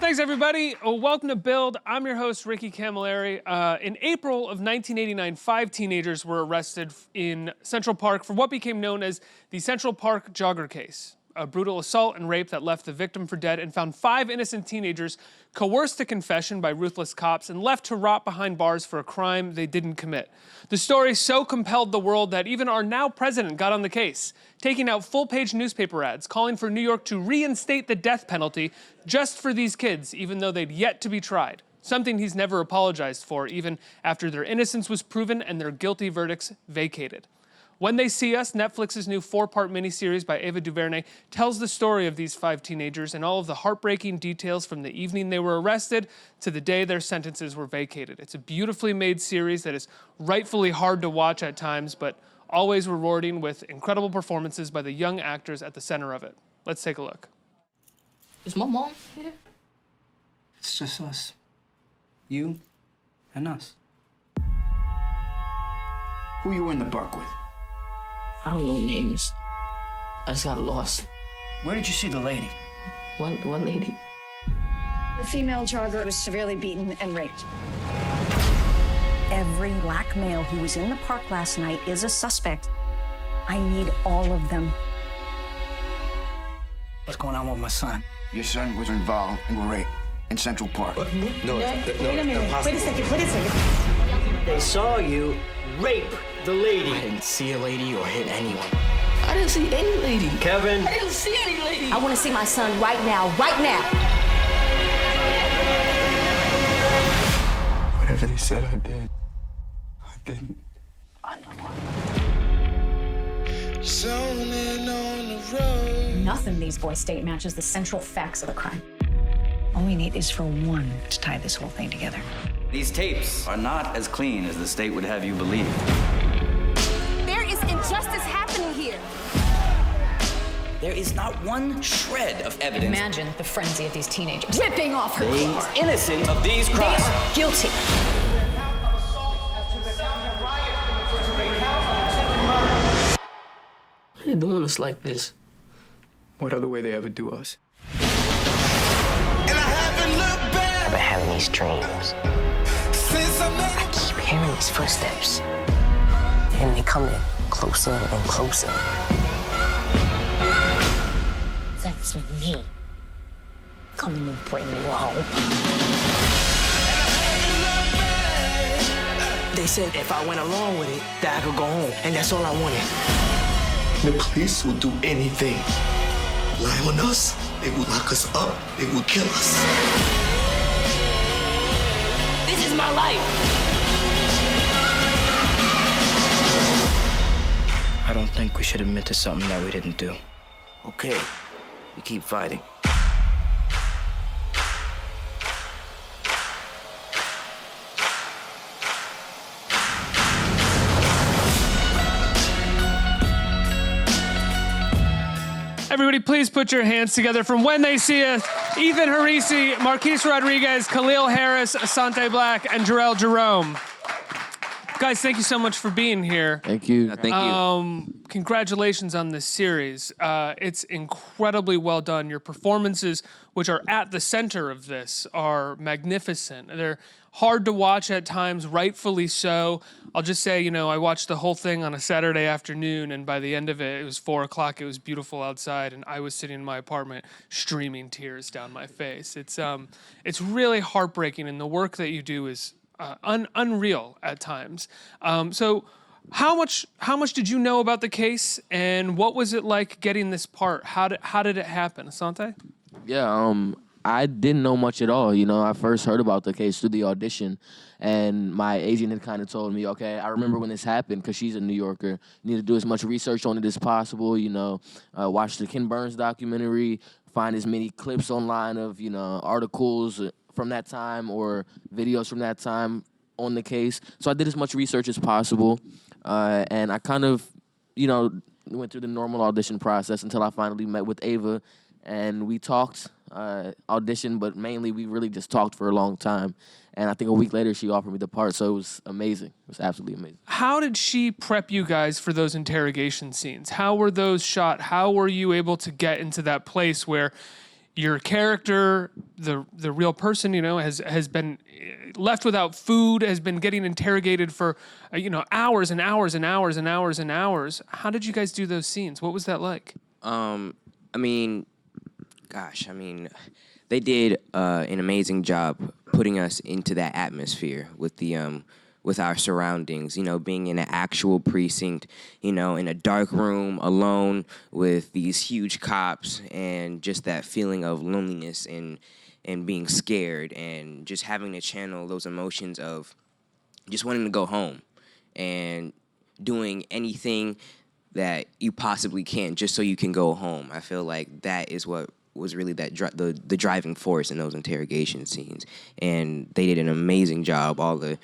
Thanks, everybody. Welcome to Build. I'm your host, Ricky Camilleri. In April of 1989, 5 teenagers were arrested in Central Park for what became known as the Central Park jogger case, a brutal assault and rape that left the victim for dead and found 5 innocent teenagers coerced to confession by ruthless cops and left to rot behind bars for a crime they didn't commit. The story so compelled the world that even our now president got on the case, taking out full-page newspaper ads calling for New York to reinstate the death penalty just for these kids, even though they'd yet to be tried. Something he's never apologized for, even after their innocence was proven and their guilty verdicts vacated. When They See Us, Netflix's new 4-part miniseries by Ava DuVernay, tells the story of these 5 teenagers and all of the heartbreaking details from the evening they were arrested to the day their sentences were vacated. It's a beautifully made series that is rightfully hard to watch at times, but always rewarding with incredible performances by the young actors at the center of it. Let's take a look. Is my mom here? It's just us. You and us. Who you were in the park with? I don't know names. I just got lost. Where did you see the lady? One lady. The female jogger was severely beaten and raped. Every black male who was in the park last night is a suspect. I need all of them. What's going on with my son? Your son was involved in rape in Central Park. No, Wait a minute. Wait a second. They saw you rape the lady. I didn't see a lady or hit anyone. I didn't see any lady. Kevin. I didn't see any lady. I want to see my son right now, right now. Whatever they said I did, I didn't. I know. Zoning on the road. Nothing in these boys' state matches the central facts of the crime. All we need is for one to tie this whole thing together. These tapes are not as clean as the state would have you believe. There is injustice happening here. There is not one shred of evidence. Imagine the frenzy of these teenagers. Ripping off her They clothes. are innocent of these They crimes. are guilty. Why are they doing us like this? What other way they ever do us? And I haven't looked back I've been having these dreams. since I met I keep hearing these footsteps. And they coming closer and closer. That's me. Coming to bring you home. They said if I went along with it, that I could go home. And that's all I wanted. The police will do anything. Lie on us, they will lock us up, they will kill us. This is my life. I don't think we should admit to something that we didn't do. Okay, we keep fighting. Everybody, please put your hands together from When They See Us, Ethan Herisse, Marquis Rodriguez, Caleel Harris, Asante Blackk, and Jharrel Jerome. Guys, thank you so much for being here. Thank you. Thank you. Congratulations on this series. It's incredibly well done. Your performances, which are at the center of this, are magnificent. They're hard to watch at times, rightfully so. I'll just say, I watched the whole thing on a Saturday afternoon, and by the end of it, it was 4 o'clock. It was beautiful outside, and I was sitting in my apartment streaming tears down my face. It's really heartbreaking, and the work that you do is unreal at times. So how much did you know about the case, and what was it like getting this part? How did it happen, Asante? Yeah, I didn't know much at all. I first heard about the case through the audition, and my agent had kind of told me, okay, I remember when this happened because she's a New Yorker. You need to do as much research on it as possible. Watch the Ken Burns documentary, find as many clips online of articles from that time or videos from that time on the case. So I did as much research as possible, and I kind of, went through the normal audition process until I finally met with Ava, and we talked, audition, but mainly we really just talked for a long time. And I think a week later she offered me the part, so it was amazing. It was absolutely amazing. How did she prep you guys for those interrogation scenes? How were those shot? How were you able to get into that place where your character, the real person, has been left without food, has been getting interrogated for, hours and hours and hours and hours and hours. How did you guys do those scenes? What was that like? They did an amazing job putting us into that atmosphere with with our surroundings, being in an actual precinct, in a dark room alone with these huge cops, and just that feeling of loneliness and being scared, and just having to channel those emotions of just wanting to go home and doing anything that you possibly can just so you can go home. I feel like that is what was really the driving force in those interrogation scenes, and they did an amazing job. All the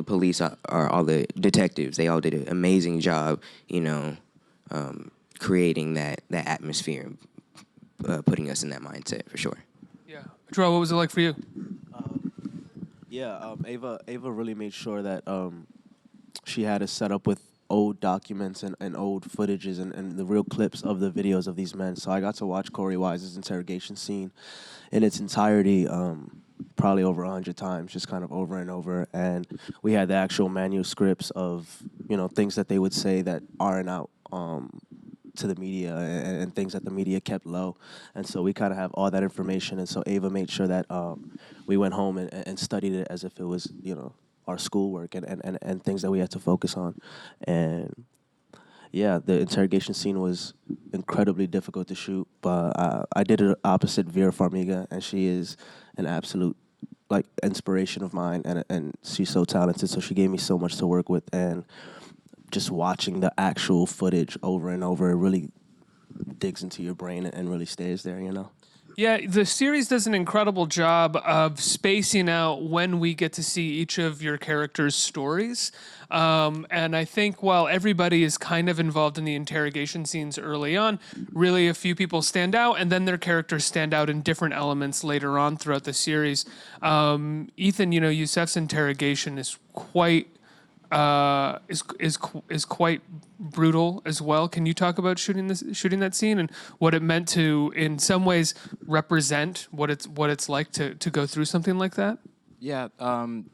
police or all the detectives, they all did an amazing job, creating that atmosphere, putting us in that mindset for sure. Yeah, Jharrel, what was it like for you? Ava really made sure that she had us set up with old documents and old footages and the real clips of the videos of these men. So I got to watch Corey Wise's interrogation scene in its entirety, probably over 100 times, just kind of over and over. And we had the actual manuscripts of, things that they would say that aren't out to the media, and things that the media kept low. And so we kind of have all that information. And so Ava made sure that we went home and studied it as if it was, our schoolwork and things that we had to focus on. And yeah, the interrogation scene was incredibly difficult to shoot, but I did it opposite Vera Farmiga, and she is an absolute inspiration of mine, and she's so talented, so she gave me so much to work with. And just watching the actual footage over and over, it really digs into your brain and really stays there, Yeah, the series does an incredible job of spacing out when we get to see each of your characters' stories. And I think while everybody is kind of involved in the interrogation scenes early on, really a few people stand out, and then their characters stand out in different elements later on throughout the series. Ethan, Yusef's interrogation is quite is quite brutal as well. Can you talk about shooting that scene and what it meant to, in some ways, represent what it's like to go through something like that? Yeah,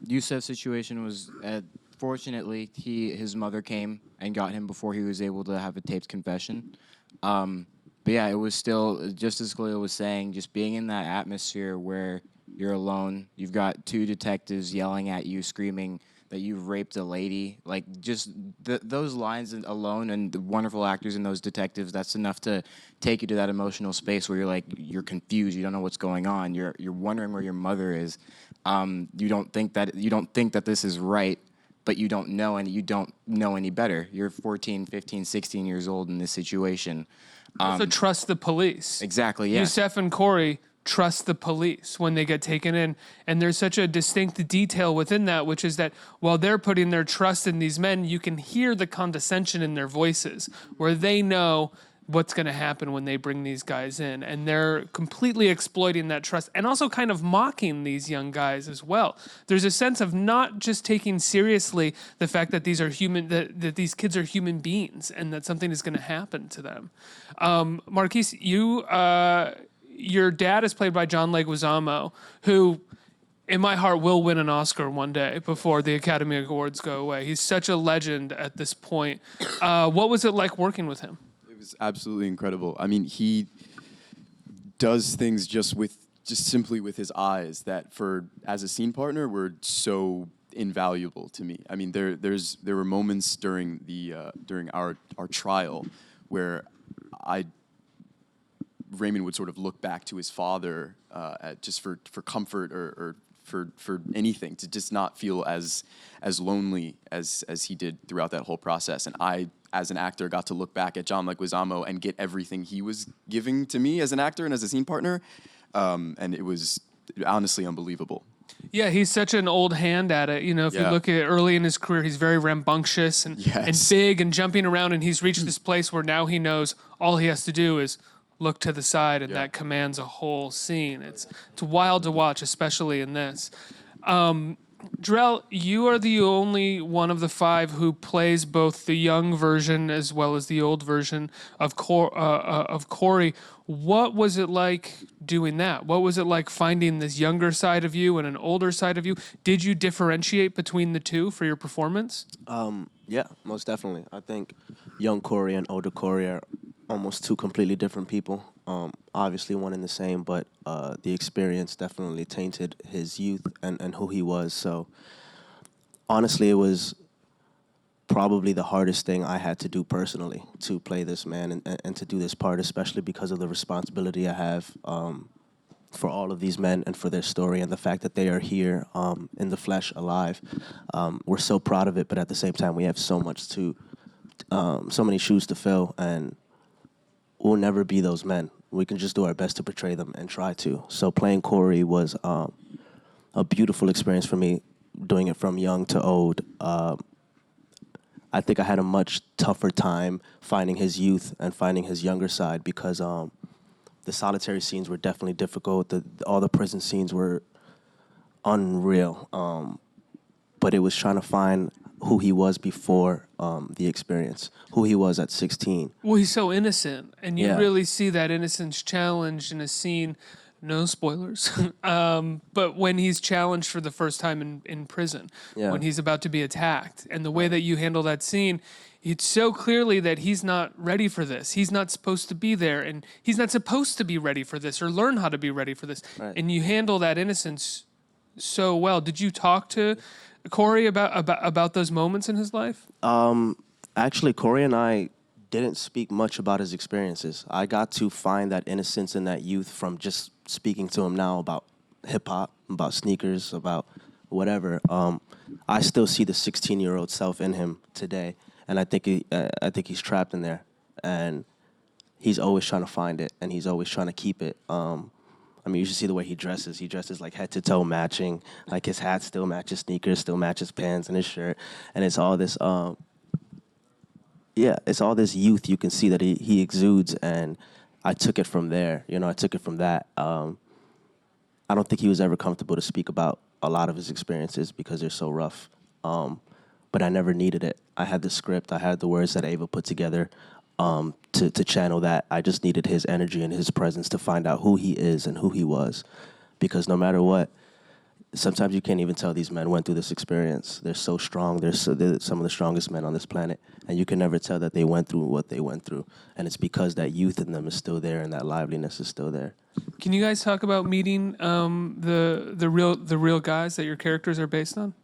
Yusef's situation was, fortunately, his mother came and got him before he was able to have a taped confession. But yeah, it was still, just as Caleel was saying, just being in that atmosphere where you're alone, you've got two detectives yelling at you, screaming that you've raped a lady. Just those lines alone, and the wonderful actors in those detectives, that's enough to take you to that emotional space where you're confused, you don't know what's going on, you're wondering where your mother is. You don't think that this is right, but you don't know, and you don't know any better. You're 14, 15, 16 years old in this situation. Also trust the police. Exactly, yeah. Yusef and Corey trust the police when they get taken in. And there's such a distinct detail within that, which is that while they're putting their trust in these men, you can hear the condescension in their voices, where they know what's going to happen when they bring these guys in. And they're completely exploiting that trust and also kind of mocking these young guys as well. There's a sense of not just taking seriously the fact that these are human, that these kids are human beings and that something is going to happen to them. Marquis, your dad is played by John Leguizamo, who, in my heart, will win an Oscar one day before the Academy Awards go away. He's such a legend at this point. What was it like working with him? It was absolutely incredible. I mean, he does things just simply with his eyes that, as a scene partner, were so invaluable to me. I mean, there were moments during our trial where Raymond would sort of look back to his father just for comfort or for anything, to just not feel as lonely as he did throughout that whole process. And I, as an actor, got to look back at John Leguizamo and get everything he was giving to me as an actor and as a scene partner, and it was honestly unbelievable. Yeah, he's such an old hand at it. If you look at early in his career, he's very rambunctious and big and jumping around, and he's reached this place where now he knows all he has to do is look to the side, and that commands a whole scene. It's wild to watch, especially in this. Jharrel, you are the only one of the 5 who plays both the young version as well as the old version of Corey. What was it like doing that? What was it like finding this younger side of you and an older side of you? Did you differentiate between the two for your performance? Yeah, most definitely. I think young Corey and older Corey are almost two completely different people. Obviously one and the same, but the experience definitely tainted his youth and who he was. So honestly, it was probably the hardest thing I had to do personally to play this man and to do this part, especially because of the responsibility I have for all of these men and for their story and the fact that they are here in the flesh, alive. We're so proud of it, but at the same time, we have so many shoes to fill, and we'll never be those men. We can just do our best to portray them and try to. So playing Corey was a beautiful experience for me, doing it from young to old. I think I had a much tougher time finding his youth and finding his younger side because the solitary scenes were definitely difficult. All the prison scenes were unreal. But it was trying to find who he was before the experience, who he was at 16. Well, he's so innocent, and you really see that innocence challenged in a scene. No spoilers, but when he's challenged for the first time in prison, when he's about to be attacked, and the way that you handle that scene, it's so clearly that he's not ready for this. He's not supposed to be there, and he's not supposed to be ready for this or learn how to be ready for this. Right. And you handle that innocence so well. Did you talk to Corey about those moments in his life? Actually, Corey and I didn't speak much about his experiences. I got to find that innocence and that youth from just speaking to him now about hip-hop, about sneakers, about whatever. I still see the 16-year-old self in him today, and I think he's trapped in there, and he's always trying to find it, and he's always trying to keep it. I mean, you should see the way he dresses. He dresses like head to toe matching. Like his hat still matches sneakers, still matches pants and his shirt, and it's all this. It's all this youth you can see that he exudes, and I took it from there. I took it from that. I don't think he was ever comfortable to speak about a lot of his experiences because they're so rough. But I never needed it. I had the script. I had the words that Ava put together to channel that. I just needed his energy and his presence to find out who he is and who he was. Because no matter what, sometimes you can't even tell these men went through this experience. They're so strong. They're some of the strongest men on this planet. And you can never tell that they went through what they went through. And it's because that youth in them is still there and that liveliness is still there. Can you guys talk about meeting the real guys that your characters are based on?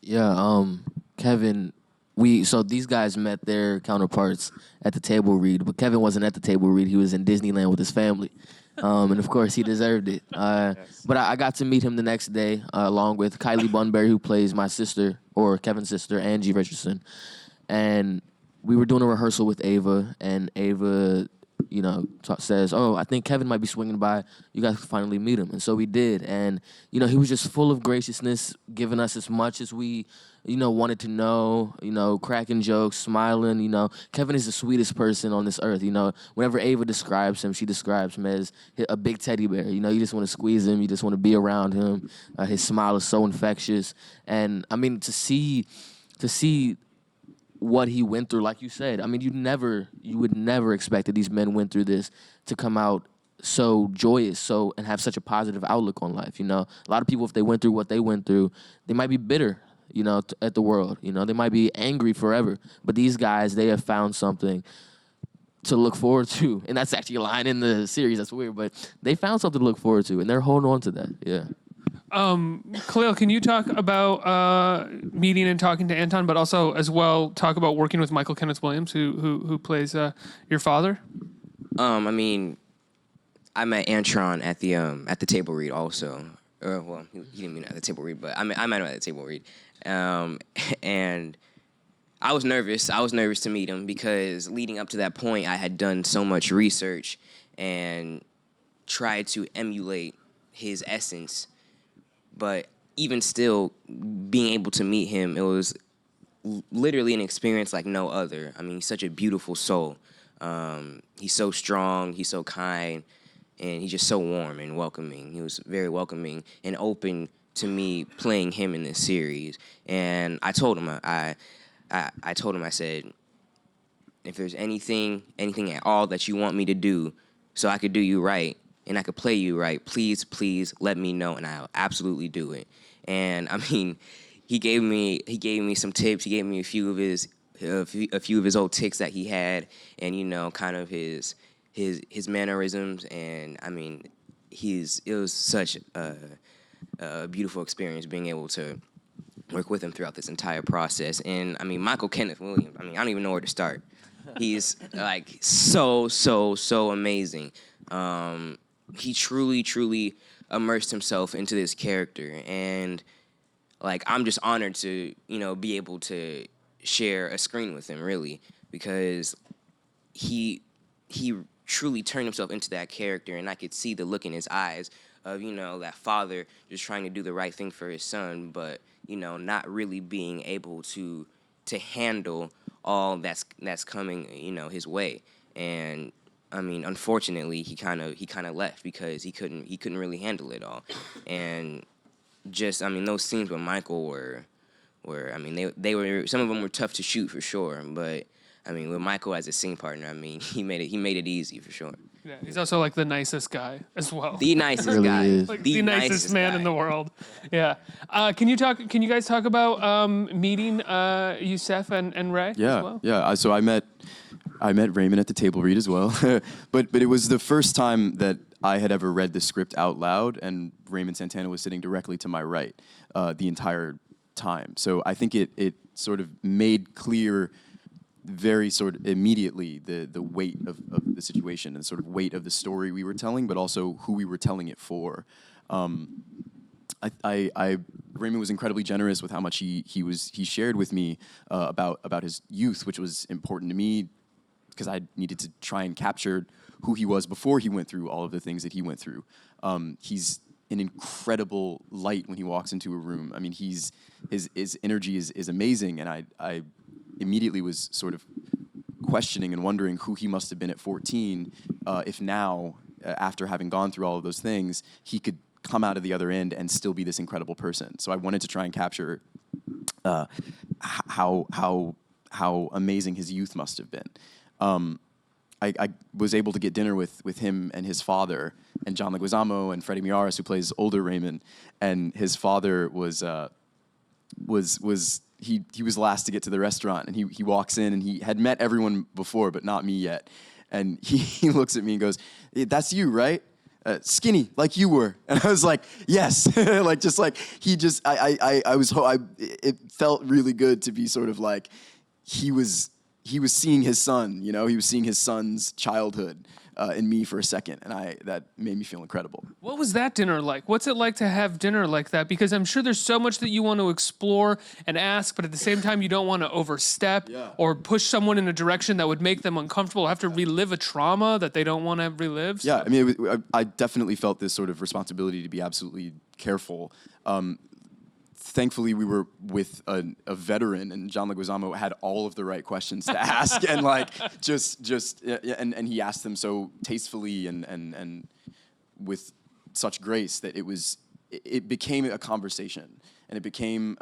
Yeah, Kevin, so these guys met their counterparts at the table read, but Kevin wasn't at the table read. He was in Disneyland with his family. And of course, he deserved it. But I got to meet him the next day, along with Kylie Bunbury, who plays my sister, or Kevin's sister, Angie Richardson. And we were doing a rehearsal with Ava, and Ava, says, "Oh, I think Kevin might be swinging by. You guys can finally meet him." And so we did. And, he was just full of graciousness, giving us as much as we, wanted to know, cracking jokes, smiling. Kevin is the sweetest person on this earth. Whenever Ava describes him, she describes him as a big teddy bear. You just want to squeeze him. You just want to be around him. His smile is so infectious. And, I mean, to see what he went through, like you said, I mean, you would never expect that these men went through this to come out so joyous, and have such a positive outlook on life. A lot of people, if they went through what they went through, they might be bitter, at the world. They might be angry forever. But these guys, they have found something to look forward to. And that's actually a line in the series. That's weird. But they found something to look forward to, and they're holding on to that. Yeah. Caleel, can you talk about meeting and talking to Anton, but also as well talk about working with Michael Kenneth Williams, who plays your father? I mean, I met Antron at the table read also. Well, he didn't mean at the table read, but I met him at the table read. And I was nervous. I was nervous to meet him because leading up to that point, I had done so much research and tried to emulate his essence. But even still, being able to meet him, it was literally an experience like no other. I mean, he's such a beautiful soul. He's so strong, he's so kind, and he's just so warm and welcoming. He was very welcoming and open to me playing him in this series. And I told him, I told him, I said, if there's anything at all that you want me to do so I could do you right and I could play you right, please let me know, and I'll absolutely do it. And I mean, he gave me some tips. He gave me a few of his old tics that he had, and kind of his mannerisms. And I mean, it was such a beautiful experience being able to work with him throughout this entire process. And I mean, Michael Kenneth Williams, I mean, I don't even know where to start. He's like so amazing. He truly immersed himself into this character, and like I'm just honored to be able to share a screen with him, really, because he truly turned himself into that character, and I could see the look in his eyes of that father just trying to do the right thing for his son, but not really being able to handle all that's coming his way. And I mean, unfortunately, he kind of left because he couldn't really handle it all. And just, I mean, those scenes with Michael were I mean, they were, some of them were tough to shoot for sure, but I mean, with Michael as a scene partner, I mean, he made it easy for sure. Yeah, he's also like the nicest guy as well. The nicest really guy. is. Like the nicest man in the world. Yeah. Can you guys talk about meeting Youssef and Ray as well? Yeah. So I met Raymond at the table read as well, but it was the first time that I had ever read the script out loud, and Raymond Santana was sitting directly to my right the entire time. So I think it sort of made clear very sort of immediately the weight of the situation and sort of weight of the story we were telling, but also who we were telling it for. Raymond was incredibly generous with how much he shared with me about his youth, which was important to me because I needed to try and capture who he was before he went through all of the things that he went through. He's an incredible light when he walks into a room. I mean, his energy is amazing, and I immediately was sort of questioning and wondering who he must have been at 14, if now, after having gone through all of those things, he could come out of the other end and still be this incredible person. So I wanted to try and capture how amazing his youth must have been. I was able to get dinner with him and his father, and John Leguizamo and Freddie Miaris, who plays older Raymond, and his father was last to get to the restaurant, and he walks in, and he had met everyone before, but not me yet. And he looks at me and goes, "Hey, that's you, right? Skinny, like you were." And I was like, yes. It felt really good to be sort of like, he was seeing his son, he was seeing his son's childhood in me for a second, and that made me feel incredible. What was that dinner like? What's it like to have dinner like that? Because I'm sure there's so much that you want to explore and ask, but at the same time, you don't want to overstep or push someone in a direction that would make them uncomfortable, have to relive a trauma that they don't want to relive. Yeah, I mean, I definitely felt this sort of responsibility to be absolutely careful. Thankfully, we were with a veteran, and John Leguizamo had all of the right questions to ask, and like and he asked them so tastefully and with such grace that it became a conversation, and it became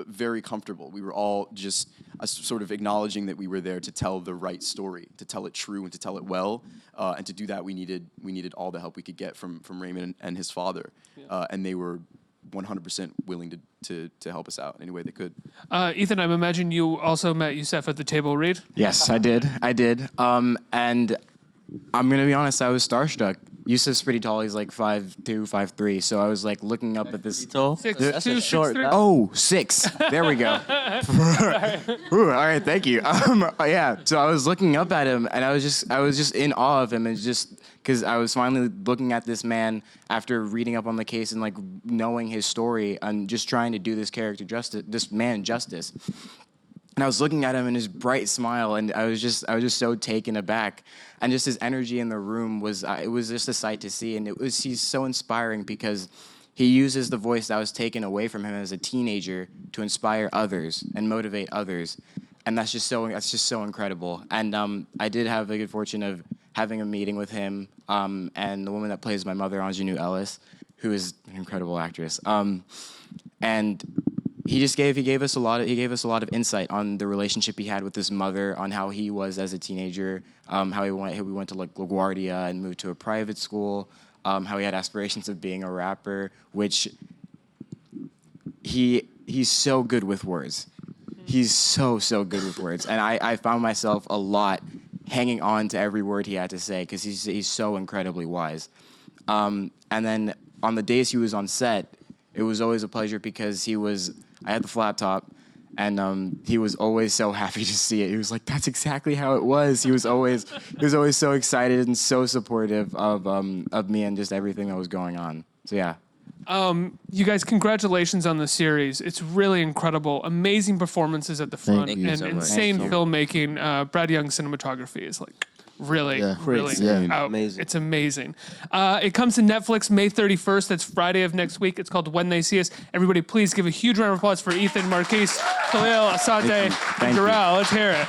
very comfortable. We were all just sort of acknowledging that we were there to tell the right story, to tell it true, and to tell it well. And to do that, we needed all the help we could get from Raymond and his father, and they were 100% willing to help us out any way they could. Ethan, I imagine you also met Youssef at the table read? Yes, I did. And I'm going to be honest, I was starstruck. Youssef's pretty tall. He's like 5'2", 5'3". So I was like looking up at this. Tall? 6'2", short. 6'3"? Oh, 6. There we go. Ooh, all right, thank you. Yeah, so I was looking up at him, and I was just in awe of him, and just because I was finally looking at this man after reading up on the case and like knowing his story and just trying to do this character justice, this man justice. And I was looking at him and his bright smile, and I was just so taken aback. And just his energy in the room was just a sight to see. And he's so inspiring because he uses the voice that was taken away from him as a teenager to inspire others and motivate others. And that's just so incredible. And I did have the good fortune of having a meeting with him and the woman that plays my mother, Ingenue Ellis, who is an incredible actress. And he gave us a lot of insight on the relationship he had with his mother, on how he was as a teenager, how we went to like LaGuardia and moved to a private school, how he had aspirations of being a rapper, which he's so good with words. He's so good with words, and I found myself a lot hanging on to every word he had to say because he's so incredibly wise. And then on the days he was on set, it was always a pleasure because I had the flat top, and he was always so happy to see it. He was like, "That's exactly how it was." He was always so excited and so supportive of me and just everything that was going on. So yeah. You guys, congratulations on the series. It's really incredible. Amazing performances at the front Thank you and so much. insane Thank you. filmmaking. Brad Young's cinematography is like really out. Amazing. It's amazing. It comes to Netflix May 31st. That's Friday of next week. It's called When They See Us. Everybody, please give a huge round of applause for Ethan, Marquis, Caleel, Asante, and Jharrel. Let's hear it.